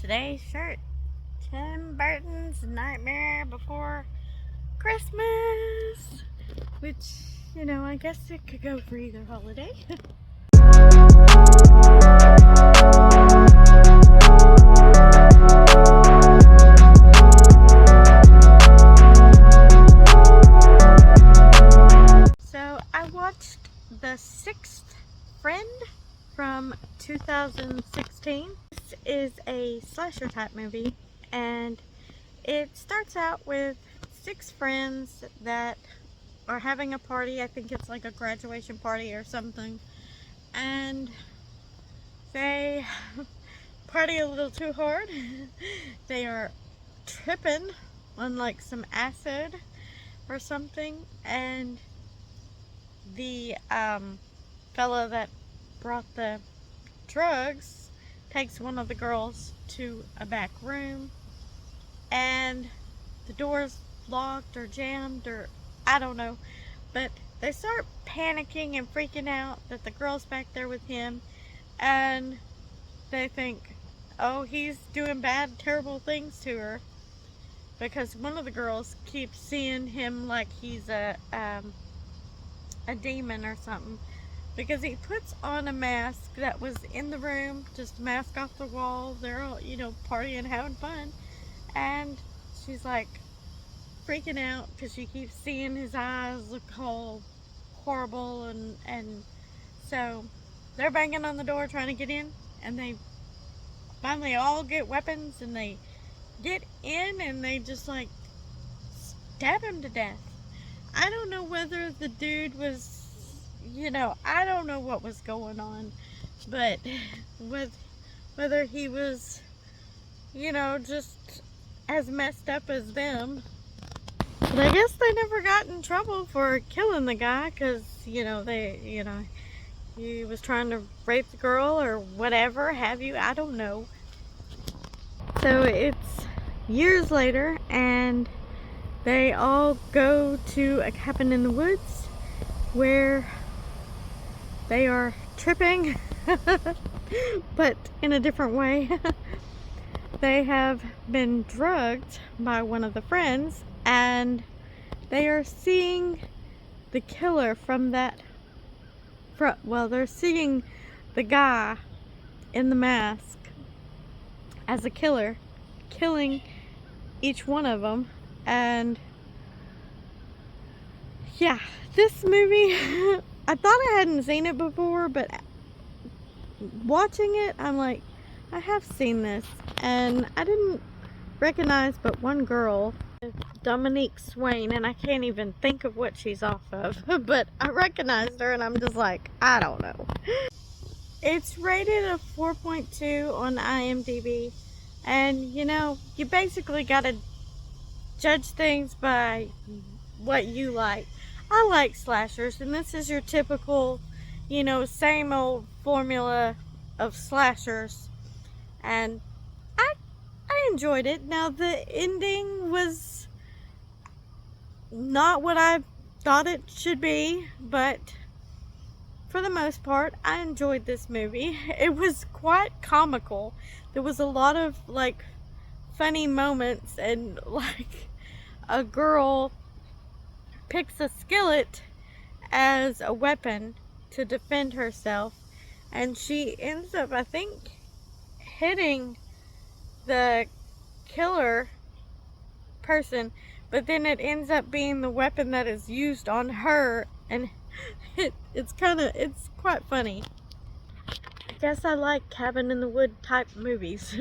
today's shirt. Tim Burton's Nightmare Before Christmas. Which, you know, I guess it could go for either holiday. So I watched The Sixth Friend from 2016. This is a slasher type movie, and it starts out with 6 friends that are having a party. I think it's like a graduation party or something, and they party a little too hard. They are tripping on like some acid or something, and the fella that brought the drugs takes one of the girls to a back room, and the door's locked or jammed, or I don't know, but they start panicking and freaking out that the girl's back there with him, and they think, oh, he's doing bad, terrible things to her, because one of the girls keeps seeing him like he's a demon or something, because he puts on a mask that was in the room, just a mask off the wall. They're all, you know, partying, having fun, and she's like freaking out because she keeps seeing his eyes look all horrible, and so they're banging on the door trying to get in, and they finally all get weapons and they get in, and they just like stab him to death. I don't know whether the dude was, you know, I don't know what was going on, but whether he was, you know, just as messed up as them. But I guess they never got in trouble for killing the guy, because, you know, he was trying to rape the girl or whatever have you. I don't know. So it's years later, and they all go to a cabin in the woods where they are tripping, but in a different way. They have been drugged by one of the friends, and they are seeing the killer from that, well, they're seeing the guy in the mask as a killer, killing each one of them. And yeah, this movie, I thought I hadn't seen it before, but watching it, I'm like, I have seen this, and I didn't recognize but one girl, Dominique Swain, and I can't even think of what she's off of, but I recognized her, and I'm just like, I don't know. It's rated a 4.2 on IMDb, and you know, you basically gotta judge things by what you like. I like slashers, and this is your typical, you know, same old formula of slashers, and I enjoyed it. Now, the ending was not what I thought it should be, but for the most part, I enjoyed this movie. It was quite comical. There was a lot of like funny moments, and like a girl picks a skillet as a weapon to defend herself, and she ends up, I think, hitting the killer person, but then it ends up being the weapon that is used on her, and it's quite funny. I guess I like cabin in the wood type movies.